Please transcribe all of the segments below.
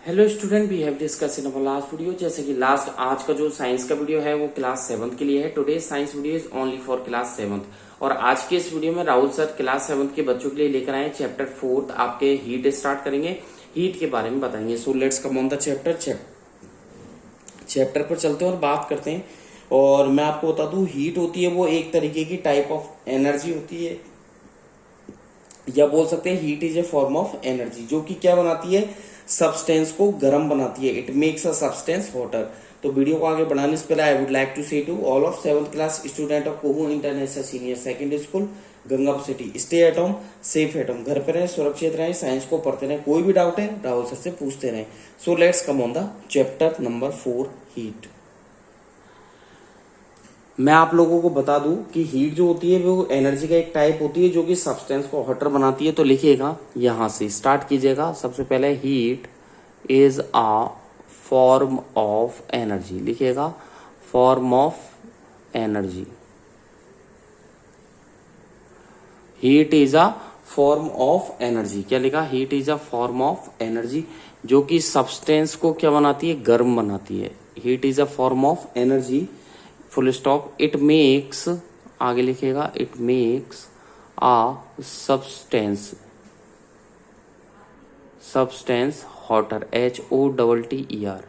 Hello student, we have discuss in our last video. जैसे कि last आज का जो साइंस का वीडियो है वो क्लास 7th के लिए है। Today science video is only for class 7th। और आज के इस वीडियो में राहुल सर क्लास 7th के बच्चों के लिए लेकर आए चैप्टर 4 आपके हीट स्टार्ट करेंगे, हीट के बारे में बताएंगे। So let's come on the chapter पर चलते हैं और बात करते हैं। और मैं आपको बता दूं, हीट होती है वो एक तरीके की टाइप ऑफ एनर्जी होती है, या बोल सकते हैं heat is a form of energy जो कि क्या बनाती है, सब्सटेंस को गर्म बनाती है। It makes a substance hotter. तो वीडियो को आगे बढ़ाने से पहले I would like to say to all of 7th class student of Kohu international senior secondary school Gangapur city, stay at home, safe at home. घर पे रहें, सुरक्षित रहें, साइंस को पढ़ते रहें। कोई भी डाउट है राहुल सर से पूछते रहें। So let's come on the chapter number 4, heat. मैं आप लोगों को बता दूं कि हीट जो होती है वो एनर्जी का एक टाइप होती है जो कि सब्सटेंस को हॉटर बनाती है। तो लिखिएगा, यहां से स्टार्ट कीजिएगा। सबसे पहले heat is a form of energy, लिखिएगा form of energy. Heat is a form of energy. क्या लिखा? Heat is a form of energy जो कि सब्सटेंस को क्या बनाती है, गर्म बनाती है। Heat is a form of energy, full stop. It makes, आगे लिखिएगा, it makes a substance hotter, HOTTER,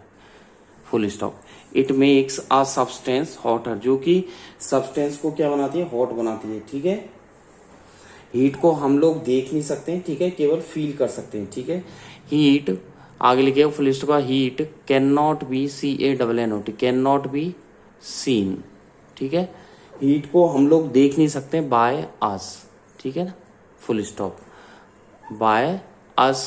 full stop. It makes a substance hotter जो कि सब्सटेंस को क्या बनाती है, हॉट बनाती है। ठीक है, हीट को हम लोग देख नहीं सकते हैं, ठीक है, केवल फील कर सकते हैं। ठीक है, हीट, आगे लिखिएगा फुल स्टॉप का, heat can not be, CANNOT, can not be seen. ठीक है, हीट को हम लोग देख नहीं सकते बाय अस, ठीक है ना, full stop, by us,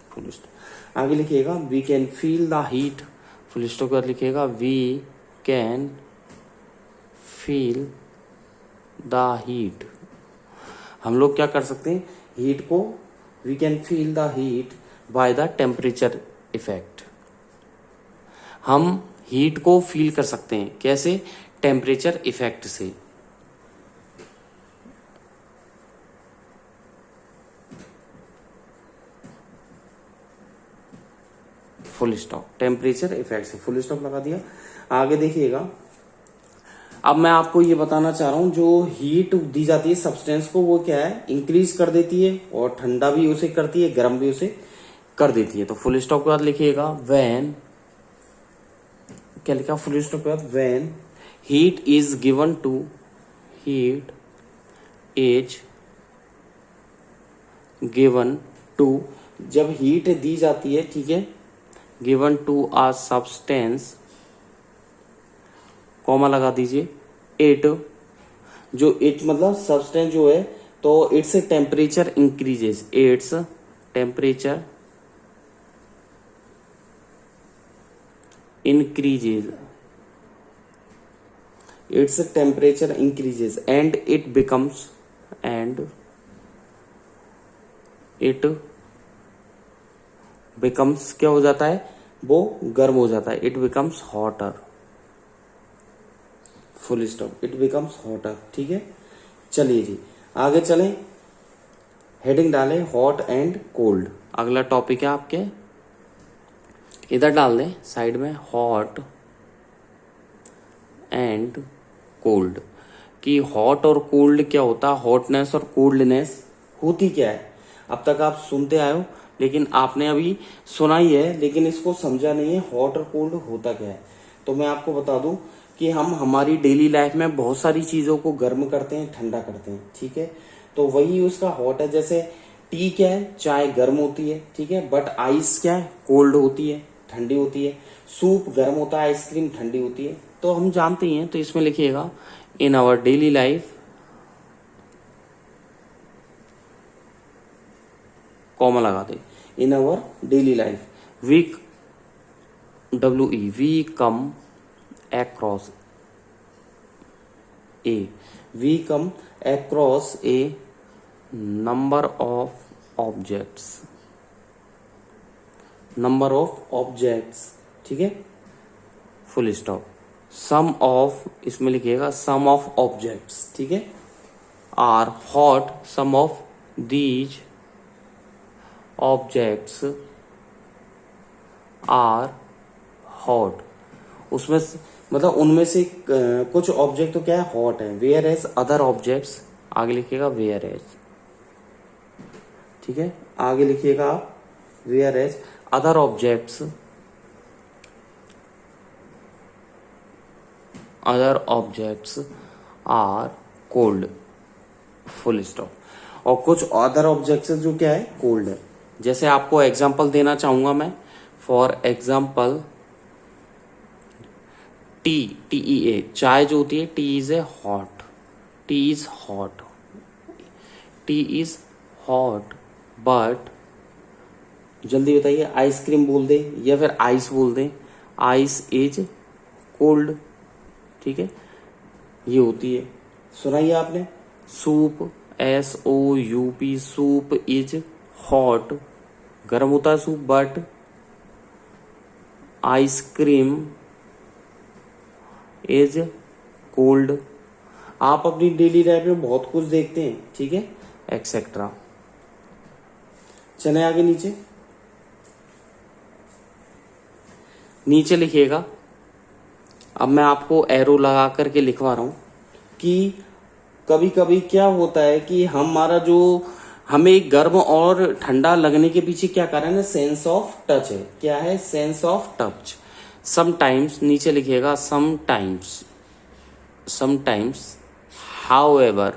full stop. आगे लिखिएगा we can feel the heat, full stop कर लिखिएगा, we can feel the heat. हम लोग क्या कर सकते हैं, हीट को, we can feel the heat by the temperature effect. हम हीट को फील कर सकते हैं, कैसे? टेम्परेचर इफेक्ट से। फुल स्टॉप, टेम्परेचर इफेक्ट से, फुल स्टॉप लगा दिया। आगे देखिएगा, अब मैं आपको ये बताना चाह रहा हूं, जो हीट दी जाती है सब्सटेंस को वो क्या है, इंक्रीज कर देती है, और ठंडा भी उसे करती है, गर्म भी उसे कर देती है। तो फुल स्टॉप के बाद लिखिएगा व्हेन, क्या लिखा, फुल स्टॉप के बाद when heat is given to, heat is given to, जब हीट दी जाती है, ठीक है, given to a substance, comma लगा दीजिए, इट, जो इट मतलब सब्सटेंस जो है, तो its temperature increases, its temperature increases, its temperature increases and it becomes, and it becomes, क्या हो जाता है, वो गर्म हो जाता है, it becomes hotter, full stop, it becomes hotter। ठीक है, चलिए जी आगे चलें, हेडिंग डालें हॉट एंड कोल्ड। अगला टॉपिक है आपके, इधर डाल दें साइड में, हॉट एंड कोल्ड। कि हॉट और कोल्ड क्या होता है, हॉटनेस और कोल्डनेस होती क्या है। अब तक आप सुनते आए हो, लेकिन आपने अभी सुना ही है, लेकिन इसको समझा नहीं है हॉट और कोल्ड होता क्या है। तो मैं आपको बता दूं कि हम हमारी डेली लाइफ में बहुत सारी चीजों को गर्म करते हैं, ठंडा करते हैं। ठीक है, तो वही उसका हॉट है। जैसे टी क्या है, चाय गर्म होती है, ठीक है, बट आइस क्या है, कोल्ड होती है, ठंडी होती है। सूप गर्म होता है, आइसक्रीम ठंडी होती है। तो हम जानते ही हैं। तो इसमें लिखिएगा in our daily life, comma लगा दे, in our daily life we, WE, we come across a, we come across a number of objects, number of objects, ठीक है, फुल स्टॉप। सम ऑफ, इसमें लिखिएगा सम ऑफ ऑब्जेक्ट्स, ठीक है, are hot, some of these objects are hot. उसमें मतलब उनमें से कुछ ऑब्जेक्ट तो क्या है, हॉट है। वेयर एज अदर ऑब्जेक्ट्स, आगे लिखिएगा वेयर एज, ठीक है, आगे लिखिएगा आप whereas other objects, other objects are cold, full stop. और कुछ अदर ऑब्जेक्ट्स जो क्या है, कोल्ड है। जैसे आपको एग्जांपल देना चाहूंगा मैं, फॉर एग्जांपल टी, TEA, चाय जो होती है, T is a hot, T is hot, T is hot, but जल्दी बताइए, आइसक्रीम बोल दे या फिर आइस बोल दे, आइस इज कोल्ड, ठीक है, ये होती है। सुनाइए आपने, soup, SOUP, soup is hot, गर्म होता है soup, but ice cream is cold. आप अपनी डेली लाइफ में बहुत कुछ देखते हैं, ठीक है, एक्सेट्रा। चले आगे, नीचे नीचे लिखिएगा। अब मैं आपको एरो लगा करके लिखवा रहा हूं कि कभी कभी क्या होता है कि हमारा जो, हमें गर्म और ठंडा लगने के पीछे क्या कारण है, सेंस ऑफ टच है। क्या है, सेंस ऑफ टच। समटाइम्स, नीचे लिखिएगा समटाइम्स, समटाइम्स, हाउएवर,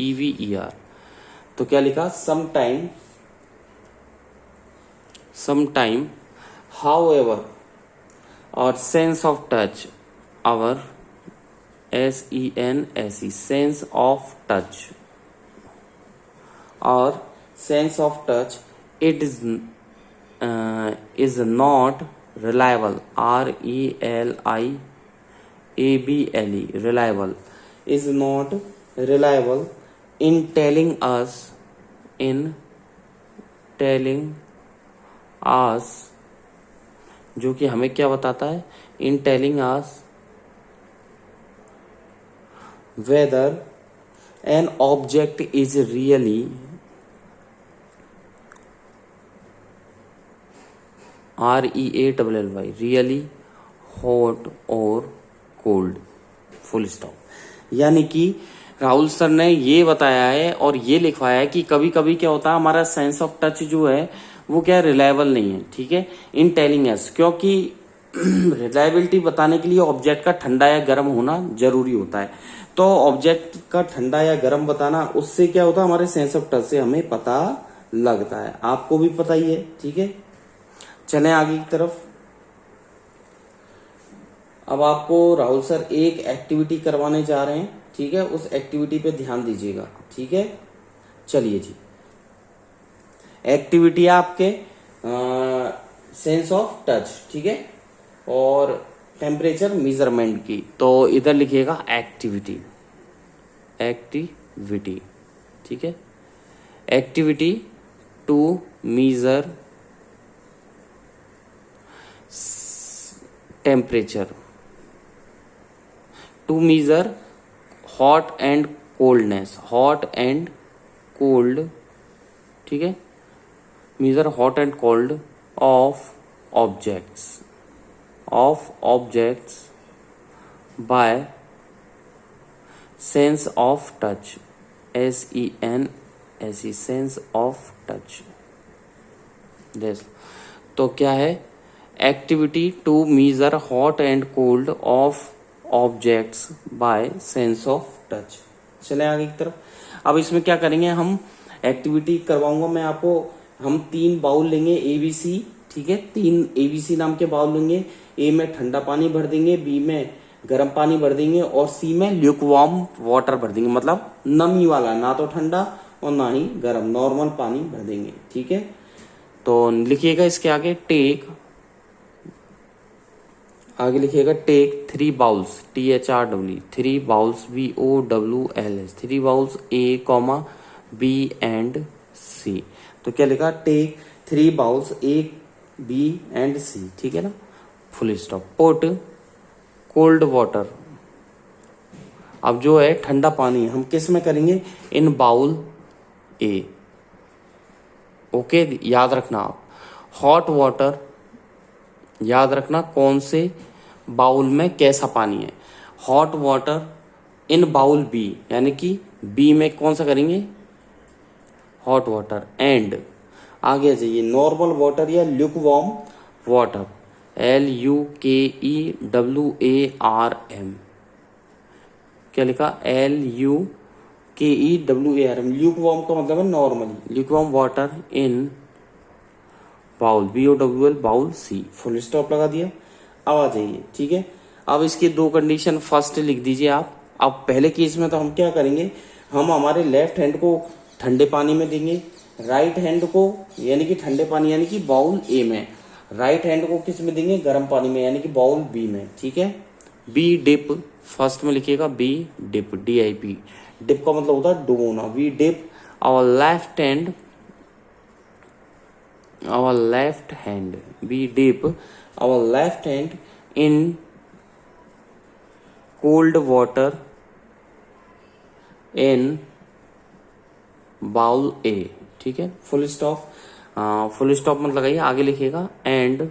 EVER, तो क्या लिखा, sometime, sometime, however, our sense of touch, our, SENSE, sense of touch, our sense of touch, it is not reliable, RELIABLE, reliable, is not reliable in telling us, in telling us, जो कि हमें क्या बताता है, in telling us whether an object is really REALLY, really hot or cold, full stop. यानी कि Rahul sir ने ये बताया है और ये लिखवाया है कि कभी कभी क्या होता है, हमारा सेंस ऑफ टच जो है वो क्या रिलायबल नहीं है, ठीक है, इन टेलिंग अस, क्योंकि रिलायबिलिटी बताने के लिए ऑब्जेक्ट का ठंडा या गर्म होना जरूरी होता है। तो ऑब्जेक्ट का ठंडा या गर्म बताना, उससे क्या होता है, हमारे सेंस ऑफ टच से हमें पता लगता है। आपको भी पता ही है, ठीक है। चलें आगे की तरफ। अब आपको राहुल सर एक एक्टिविटी करवाने जा रहे हैं, ठीक है, उस एक्टिविटी पे ध्यान दीजिएगा, ठीक है। चलिए जी, एक्टिविटी आपके सेंस ऑफ टच, ठीक है, और टेम्परेचर मेजरमेंट की। तो इधर लिखिएगा एक्टिविटी, एक्टिविटी, ठीक है, activity to measure temperature, to measure hot and coldness, hot and cold, ठीक है, measure hot and cold of objects, of objects by sense of touch, SENSE, sense of touch. This, तो क्या है, activity to measure hot and cold of objects by sense of touch. चले आगे की तरफ। अब इसमें क्या करेंगे, हम एक्टिविटी करवाऊंगा मैं आपको। हम 3 बाउल लेंगे ABC, ठीक है, 3 ABC नाम के बाउल लेंगे। A में ठंडा पानी भर देंगे, B में गर्म पानी भर देंगे, और C में ल्यूकवार्म वाटर भर देंगे, मतलब नमी वाला, ना तो ठंडा और ना ही गर्म, नॉर्मल पानी भर देंगे, ठीक है। तो लिखिएगा इसके आगे टेक, आगे लिखिएगा take 3 bowls, THRW, 3 bowls, BOWLS, 3 bowls A, B and C। तो क्या लिखा, take 3 bowls A, B and C, ठीक है ना, full stop. Put cold water, अब जो है ठंडा पानी हम किस में करेंगे, इन बाउल A, ओके, याद रखना आप। हॉट वाटर याद रखना कौन से बाउल में कैसा पानी है। Hot water in bowl B, यानी कि बी में कौन सा करेंगे, हॉट वाटर। एंड आगे जाइए, नॉर्मल वाटर या ल्यूकवार्म वाटर, LUKEWARM, क्या लिखा, LUKEWARM। ल्यूकवार्म का मतलब है normally, lukewarm water in bowl, BOWL bowl C, full stop लगा दिया। अब आ जाइए, ठीक है। अब इसकी दो कंडीशन फर्स्ट लिख दीजिए आप। अब पहले केस में तो हम क्या करेंगे, हम हमारे लेफ्ट हैंड को ठंडे पानी में देंगे, राइट हैंड को यानी कि ठंडे पानी यानी कि बाउल ए में, राइट हैंड को किस में देंगे, गर्म पानी में यानी कि बाउल बी में, ठीक है। बी डिप, फर्स्ट में लिखिएगा बी डिप, DIP। डिप का मतलब होता है डुबोना। We dip our left hand, our left hand, we dip our left hand in cold water in bowl A, ठीक है। फुल स्टॉप, फुल स्टॉप मत लगाइए, आगे लिखिएगा and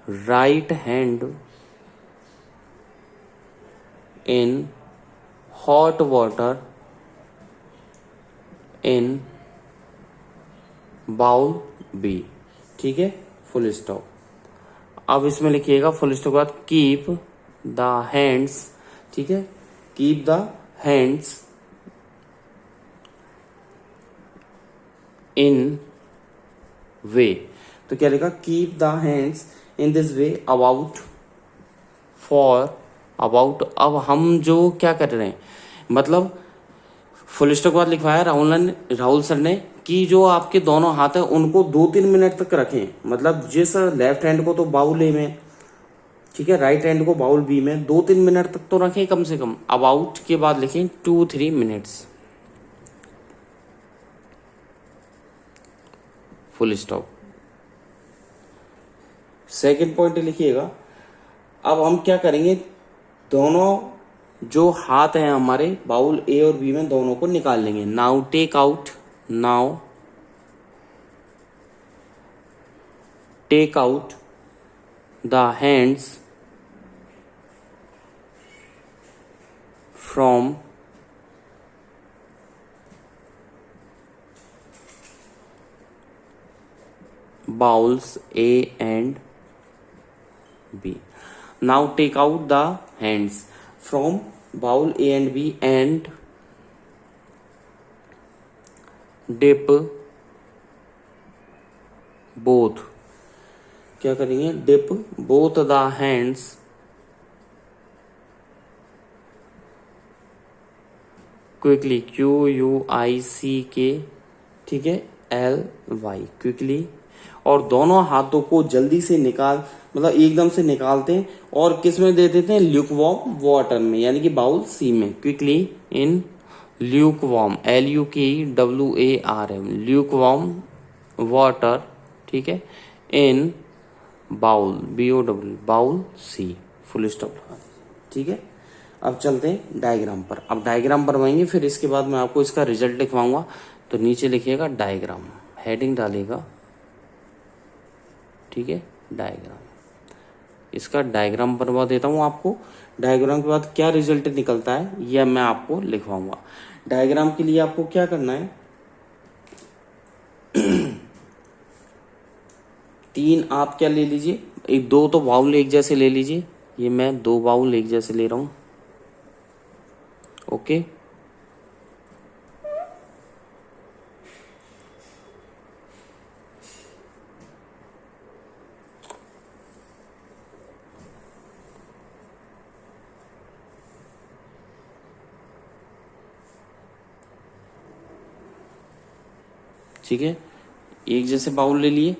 right hand in hot water in bowl B, ठीक है, full stop. अब इसमें लिखिएगा फुल स्टॉप के बाद कीप द हैंड्स, ठीक है, कीप द हैंड्स इन वे, तो क्या लिखा, keep the hands in this way about for about. अब हम जो क्या कर रहे हैं, मतलब फुल स्टॉप के बाद लिखवाया राहुल सर ने कि जो आपके दोनों हाथ है उनको 2-3 मिनट तक रखें, मतलब जिस लेफ्ट हैंड को तो बाउल ए में, ठीक है, राइट हैंड को बाउल बी में 2-3 मिनट तक तो रखें कम से कम। अबाउट के बाद लिखें 2-3 minutes, full stop. Second point लिखिएगा, अब हम क्या करेंगे, दोनों जो हाथ हैं हमारे बाउल ए और बी में दोनों को निकाल लेंगे। Now take out, now take out the hands from bowls A and B. Now take out the hands from bowl A and B and dip both, क्या करेंगे, dip both the hands quickly, QUICK, ठीक है, LY, quickly, और दोनों हाथों को जल्दी से निकाल, मतलब एकदम से निकालते हैं और किस में दे देते हैं, ल्यूकवार्म वाटर में यानी कि बाउल सी में। Quickly in lukewarm, LUKEWARM, lukewarm water, ठीक है, इन bowl, BOWL bowl C, full stop लगा, ठीक है। अब चलते हैं डायग्राम पर। अब डायग्राम बनवाएंगे, फिर इसके बाद मैं आपको इसका रिजल्ट लिखवाऊंगा। तो नीचे लिखिएगा डायग्राम, हेडिंग डालेगा, ठीक है, डायग्राम। इसका डायग्राम बनवा देता हूं आपको। डायग्राम के बाद क्या रिजल्ट निकलता है यह मैं आपको लिखवाऊंगा। डायग्राम के लिए आपको क्या करना है, 3 आप क्या ले लीजिए, एक 2 तो बाउल एक जैसे ले लीजिए, ये मैं 2 बाउल एक जैसे ले रहा हूं, ओके। ठीक है, एक जैसे बाउल ले लिए,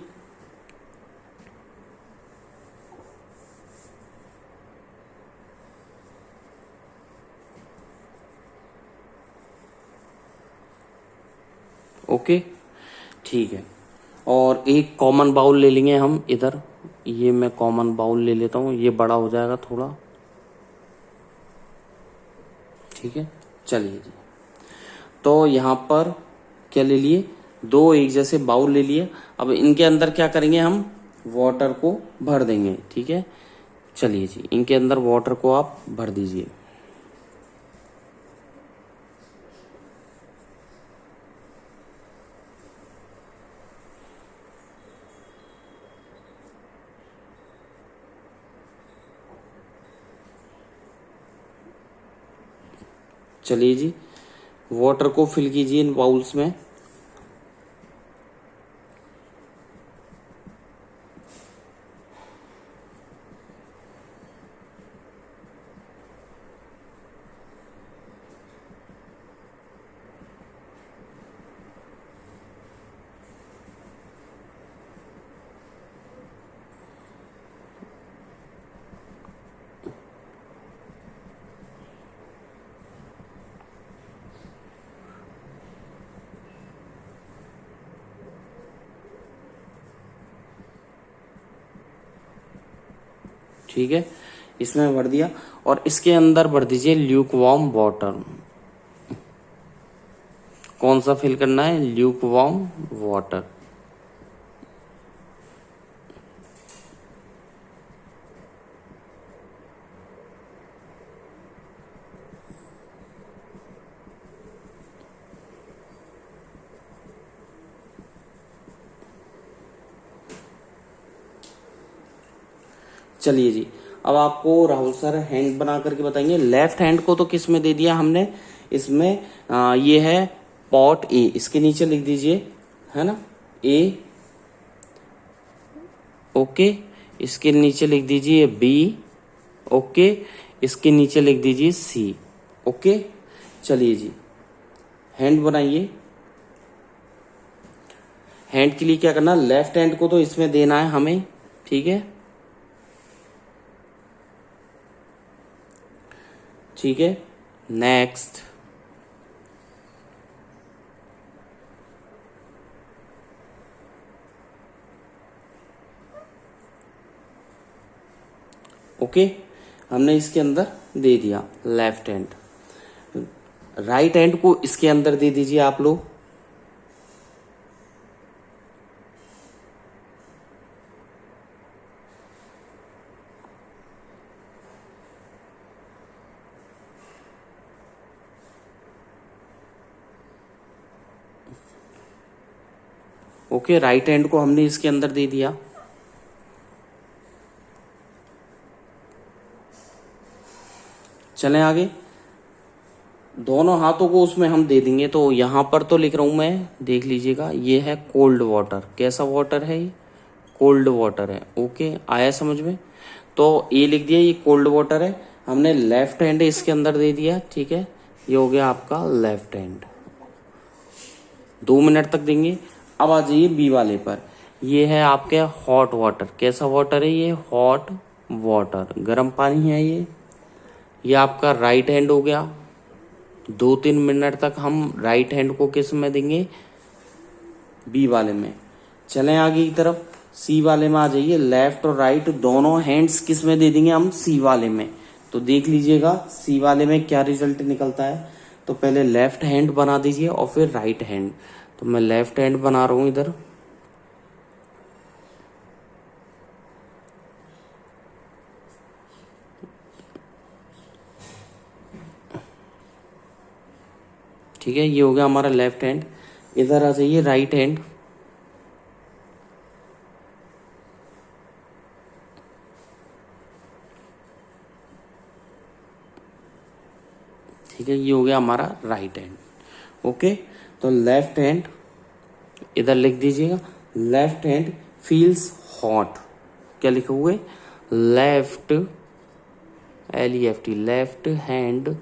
ओके, ठीक है। और एक कॉमन बाउल ले लेंगे हम इधर, ये मैं कॉमन बाउल ले लेता हूं, ये बड़ा हो जाएगा थोड़ा, ठीक है। चलिए जी, तो यहां पर क्या ले लिए, 2 एक जैसे बाउल ले लिए। अब इनके अंदर क्या करेंगे हम, वाटर को भर देंगे। ठीक है, चलिए जी, इनके अंदर वाटर को आप भर दीजिए। चलिए जी, वाटर को फिल कीजिए इन बाउल्स में। ठीक है, इसमें भर दिया और इसके अंदर भर दीजिए ल्यूक वार्म वाटर। कौन सा फिल करना है? Luke warm water. चलिए जी, अब आपको राहुल सर हैंड बना करके बताएंगे। लेफ्ट हैंड को तो किस में दे दिया हमने? इसमें ये है पॉट ए, इसके नीचे लिख दीजिए, है ना, ए। ओके, इसके नीचे लिख दीजिए बी। ओके, इसके नीचे लिख दीजिए सी। ओके, चलिए जी, हैंड बनाइए। हैंड के लिए क्या करना? लेफ्ट हैंड को तो इसमें देना है हमें। ठीक है, ठीक है, नेक्स्ट। ओके, हमने इसके अंदर दे दिया लेफ्ट हैंड। राइट हैंड को इसके अंदर दे दीजिए आप लोग। ओके, राइट हैंड को हमने इसके अंदर दे दिया। चलें आगे। दोनों हाथों को उसमें हम दे देंगे। तो यहां पर तो लिख रहा हूं मैं, देख लीजिएगा, ये है कोल्ड वाटर। कैसा वाटर है ये? कोल्ड वाटर है। ओके, आया समझ में? तो ये लिख दिया, ये कोल्ड वाटर है। हमने लेफ्ट हैंड इसके अंदर दे दिया। ठीक है, ये हो गया आपका लेफ्ट हैंड। 2 मिनट तक देंगे। अब आ जाइए बी वाले पर। ये है आपके हॉट वाटर। कैसा वाटर है ये? हॉट वाटर, गर्म पानी है ये आपका राइट हैंड हो गया। 2-3 मिनट तक हम राइट हैंड को किस में देंगे? बी वाले में। चलें आगे की तरफ, सी वाले में आ जाइए। लेफ्ट और राइट दोनों हैंड्स किस में दे देंगे हम? सी वाले में। तो देख लीजिएगा सी वाले में क्या रिजल्ट निकलता है। तो पहले लेफ्ट हैंड बना दीजिए और फिर राइट हैंड। तो मैं लेफ्ट हैंड बना रहा हूं इधर। ठीक है, ये हो गया हमारा लेफ्ट हैंड। इधर आ जाइए राइट हैंड। ठीक है, ये हो गया हमारा राइट हैंड। ओके, तो लेफ्ट हैंड इधर लिख दीजिएगा। Left hand feels hot. क्या लिखे हुए? Left, LEFT, left hand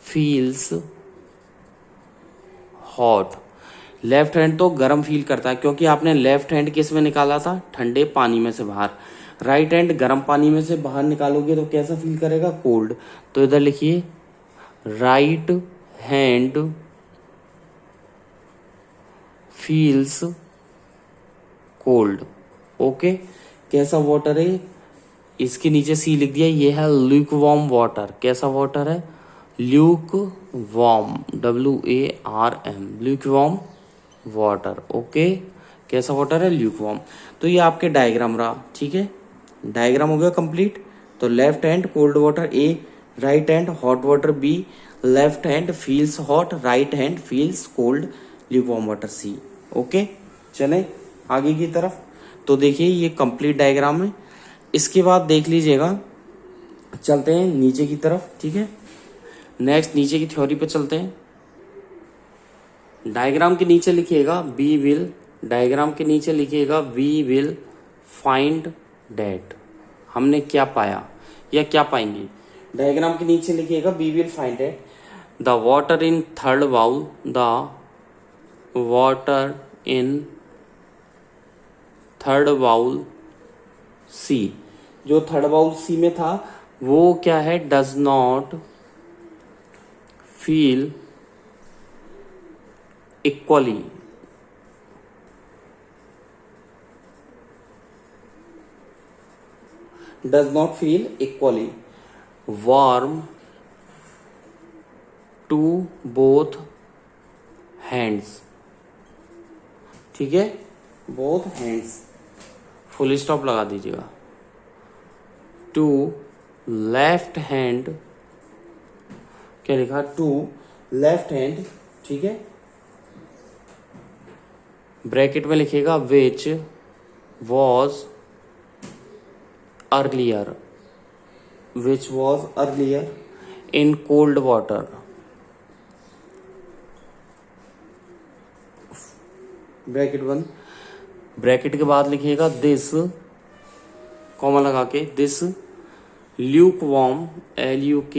feels hot. Left hand तो गर्म फील करता है, क्योंकि आपने लेफ्ट हैंड किस में निकाला था? ठंडे पानी में से बाहर। राइट हैंड गर्म पानी में से बाहर निकालोगे तो कैसा फील करेगा? कोल्ड। तो इधर लिखिए right hand feels cold. Okay, कैसा वाटर है? इसके नीचे सी लिख दिया, ये है ल्यूक वार्म वाटर। कैसा वाटर है? Luke warm, WARM, Luke warm water. Okay, कैसा वाटर है, ल्यूक वार्म। तो ये आपके डायग्राम रहा, ठीक है, डायग्राम हो गया कंप्लीट। तो left hand cold water A, right hand hot water B, left hand feels hot, right hand feels cold, lukewarm water C. Okay, चले आगे की तरफ। तो देखिए ये कंप्लीट डायग्राम है। इसके बाद देख लीजिएगा, चलते हैं नीचे की तरफ, ठीक है। नेक्स्ट नीचे की थ्योरी पे चलते हैं। डायग्राम के नीचे लिखिएगा वी विल, डायग्राम के नीचे लिखिएगा वी विल फाइंड डेट। हमने क्या पाया या क्या पाएंगे। डायग्राम के नीचे लिखिएगा we will find that the water in third bowl, the water in third bowl C. जो थर्ड बाउल सी में था वो क्या है, does not feel equally, does not feel equally warm to both hands, ठीक है, both hands, फुल स्टॉप लगा दीजिएगा। टू लेफ्ट हैंड, क्या लिखा, टू लेफ्ट हैंड, ठीक है, ब्रैकेट में लिखिएगा which was earlier, which was earlier in cold water, bracket 1, bracket के बाद लिखिएगा दिस, कॉमा लगा के, दिस ल्यूक वार्म, LUK